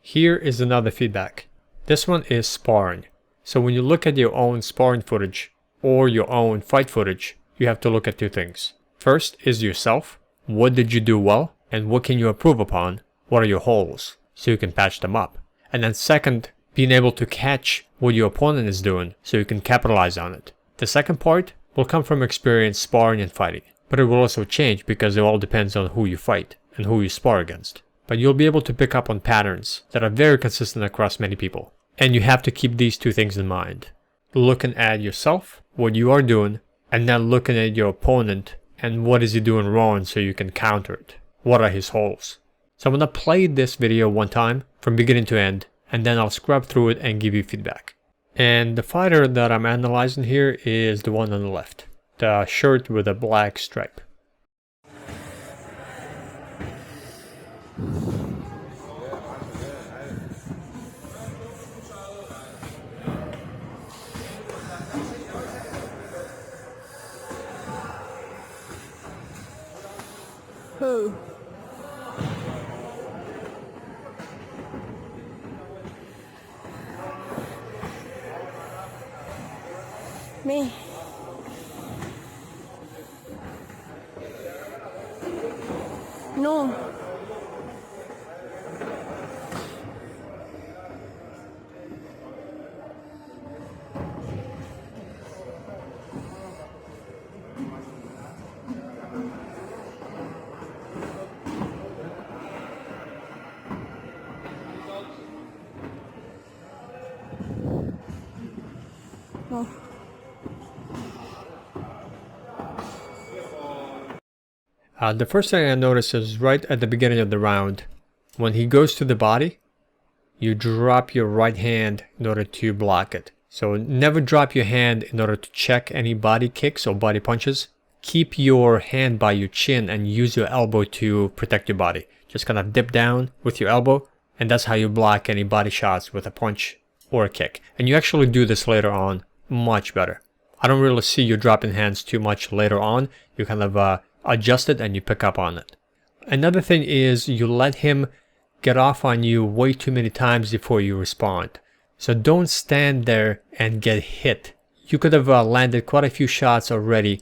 Here is another feedback. This one is sparring. So when you look at your own sparring footage or your own fight footage, you have to look at two things. First is yourself. What did you do well? And what can you improve upon? What are your holes? So you can patch them up. And then second, being able to catch what your opponent is doing so you can capitalize on it. The second part will come from experience sparring and fighting. But it will also change because it all depends on who you fight and who you spar against. But you'll be able to pick up on patterns that are very consistent across many people. And you have to keep these two things in mind. Looking at yourself, what you are doing, and then looking at your opponent and what is he doing wrong so you can counter it. What are his holes? So I'm going to play this video one time from beginning to end, and then I'll scrub through it and give you feedback. And the fighter that I'm analyzing here is the one on the left. The shirt with a black stripe. Who? Me. No. Oh. The first thing I notice is right at the beginning of the round, when he goes to the body, you drop your right hand in order to block it. So never drop your hand in order to check any body kicks or body punches. Keep your hand by your chin and use your elbow to protect your body. Just kind of dip down with your elbow, and that's how you block any body shots with a punch or a kick. And you actually do this later on much better. I don't really see you dropping hands too much later on. You kind of adjust it and you pick up on it. Another thing is you let him get off on you way too many times before you respond. So don't stand there and get hit. You could have landed quite a few shots already,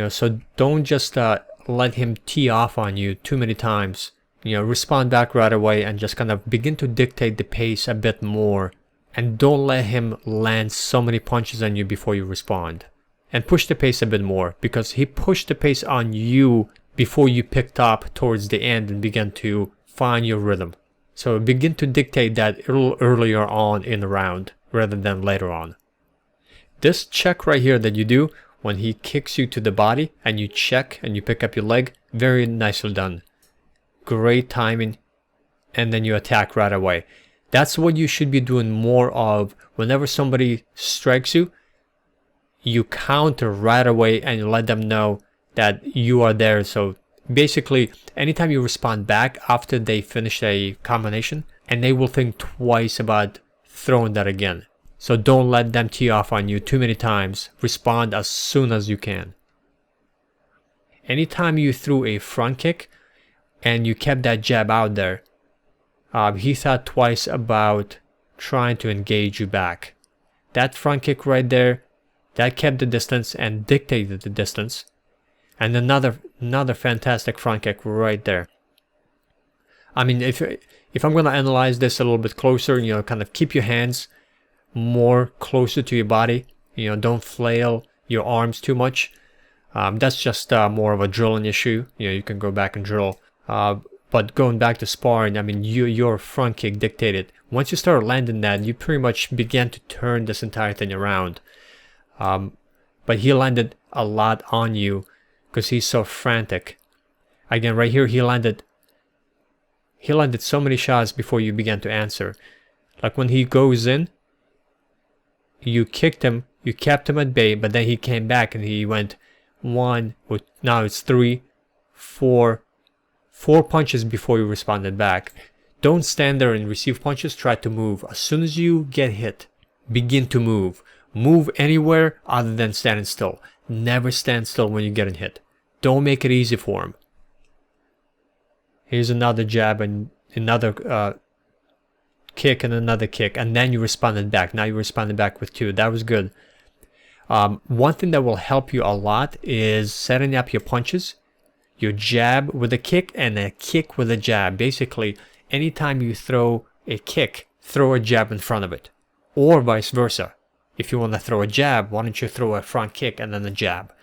so don't just let him tee off on you too many times. Respond back right away and just kind of begin to dictate the pace a bit more. And don't let him land so many punches on you before you respond. And push the pace a bit more, because he pushed the pace on you before you picked up towards the end and began to find your rhythm. So begin to dictate that a little earlier on in the round rather than later on. This check right here that you do when he kicks you to the body and you check and you pick up your leg, very nicely done. Great timing, and then you attack right away. That's what you should be doing more of. Whenever somebody strikes you, you counter right away and you let them know that you are there. So basically, anytime you respond back after they finish a combination, and they will think twice about throwing that again. So don't let them tee off on you too many times. Respond as soon as you can. Anytime you threw a front kick and you kept that jab out there, he thought twice about trying to engage you back. That front kick right there, that kept the distance and dictated the distance. And another fantastic front kick right there. I mean, if I'm going to analyze this a little bit closer, kind of keep your hands more closer to your body. Don't flail your arms too much. That's just more of a drilling issue. You can go back and drill. But going back to sparring, I mean, your front kick dictated. Once you start landing that, you pretty much began to turn this entire thing around. But he landed a lot on you because he's so frantic. Again, right here, he landed so many shots before you began to answer. Like when he goes in, you kicked him, you kept him at bay, but then he came back and he went 1, now it's 3, 4 punches before you responded back. Don't stand there and receive punches, try to move. As soon as you get hit, begin to move. Move anywhere other than standing still. Never stand still when you're getting hit. Don't make it easy for him. Here's another jab and another kick and another kick, and then you responded back. Now you responded back with 2. That was good. One thing that will help you a lot is setting up your punches, your jab with a kick and a kick with a jab. Basically, anytime you throw a kick, throw a jab in front of it, or vice versa. If you want to throw a jab, why don't you throw a front kick and then a jab?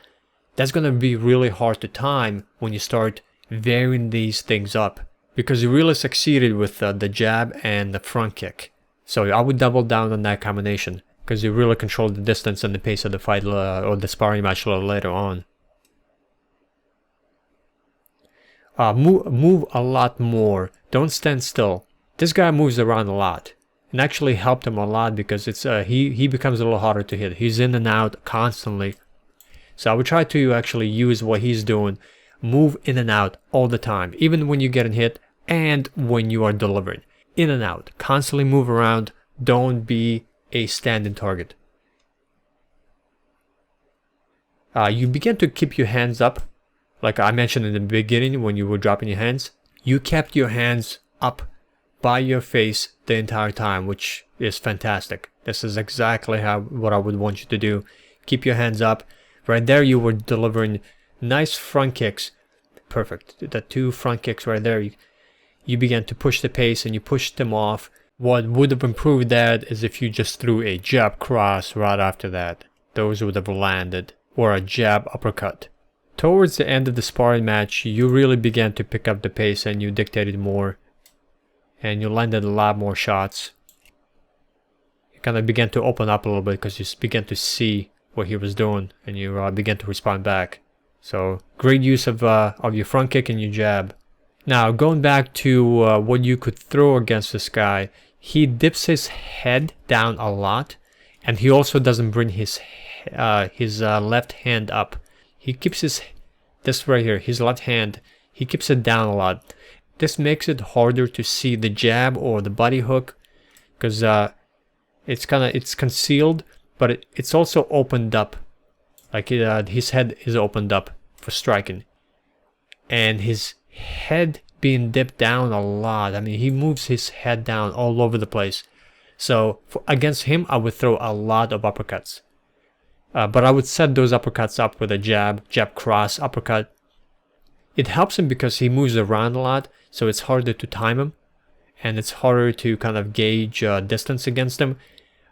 That's going to be really hard to time when you start varying these things up, because you really succeeded with the jab and the front kick. So I would double down on that combination, because you really control the distance and the pace of the fight or the sparring match a little later on. Move a lot more. Don't stand still. This guy moves around a lot, and actually helped him a lot, because it's he becomes a little harder to hit. He's in and out constantly. So I would try to actually use what he's doing. Move in and out all the time, even when you're getting hit and when you are delivering. In and out. Constantly move around. Don't be a standing target. You begin to keep your hands up. Like I mentioned in the beginning when you were dropping your hands. You kept your hands up by your face the entire time, which is fantastic. This is exactly what I would want you to do. Keep your hands up. Right there you were delivering nice front kicks. Perfect. The 2 front kicks right there. You began to push the pace and you pushed them off. What would have improved that is if you just threw a jab cross right after that. Those would have landed. Or a jab uppercut. Towards the end of the sparring match, you really began to pick up the pace and you dictated more. And you landed a lot more shots. You kind of began to open up a little bit because you began to see what he was doing and you began to respond back. So great use of your front kick and your jab. Now going back to what you could throw against this guy, he dips his head down a lot, and he also doesn't bring his left hand up. He keeps this right here, his left hand, he keeps it down a lot. This makes it harder to see the jab or the body hook, because it's concealed, but it's also opened up. Like his head is opened up for striking, and his head being dipped down a lot. I mean, he moves his head down all over the place. So against him, I would throw a lot of uppercuts. But I would set those uppercuts up with a jab cross uppercut. It helps him because he moves around a lot, so it's harder to time him, and it's harder to kind of gauge distance against him.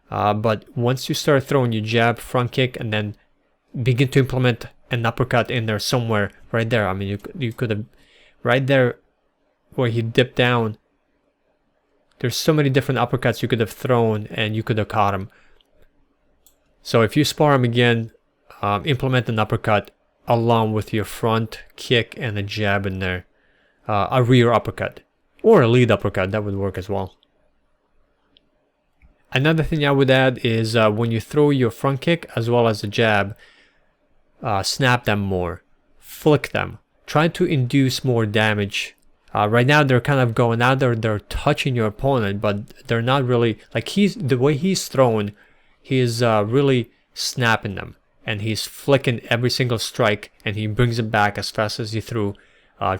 But once you start throwing your jab, front kick, and then begin to implement an uppercut in there somewhere, right there. I mean, you could have, right there where he dipped down, there's so many different uppercuts you could have thrown, and you could have caught him. So if you spar him again, implement an uppercut along with your front kick and a jab in there. A rear uppercut or a lead uppercut, that would work as well. Another thing I would add is when you throw your front kick as well as the jab, snap them more, flick them, try to induce more damage. Right now they're kind of going out there, they're touching your opponent, but they're not really, like the way he's thrown, he is really snapping them, and he's flicking every single strike, and he brings it back as fast as he threw.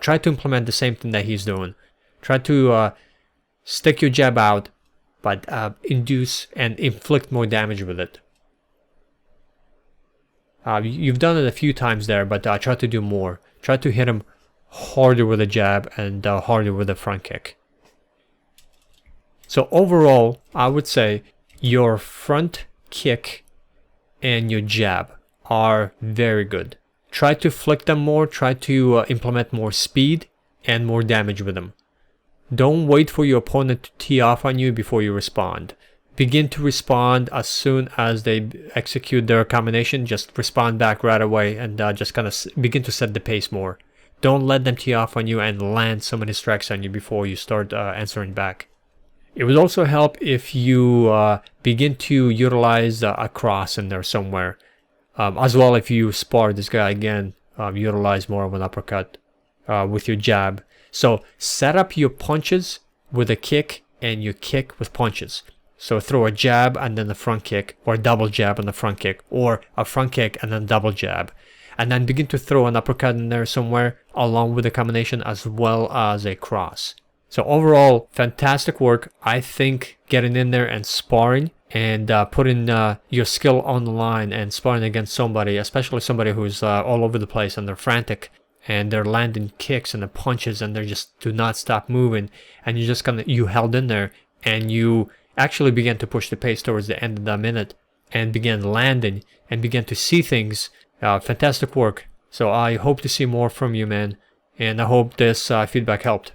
Try to implement the same thing that he's doing. Try to stick your jab out, but induce and inflict more damage with it. You've done it a few times there, but try to do more. Try to hit him harder with a jab and harder with a front kick. So overall, I would say your front kick and your jab are very good. Try to flick them more, try to implement more speed and more damage with them. Don't wait for your opponent to tee off on you before you respond. Begin to respond as soon as they execute their combination. Just respond back right away and just kind of begin to set the pace more. Don't let them tee off on you and land so many strikes on you before you start answering back. It would also help if you begin to utilize a cross in there somewhere. As well, if you spar this guy again, utilize more of an uppercut with your jab. So set up your punches with a kick and your kick with punches. So throw a jab and then a front kick, or a double jab and a front kick, or a front kick and then double jab. And then begin to throw an uppercut in there somewhere along with the combination as well as a cross. So overall, fantastic work. I think getting in there and sparring and putting your skill on the line and sparring against somebody, especially somebody who's all over the place and they're frantic and they're landing kicks and the punches and they just do not stop moving, and you held in there and you actually began to push the pace towards the end of the minute and began landing and began to see things. Fantastic work. So I hope to see more from you, man, and I hope this feedback helped.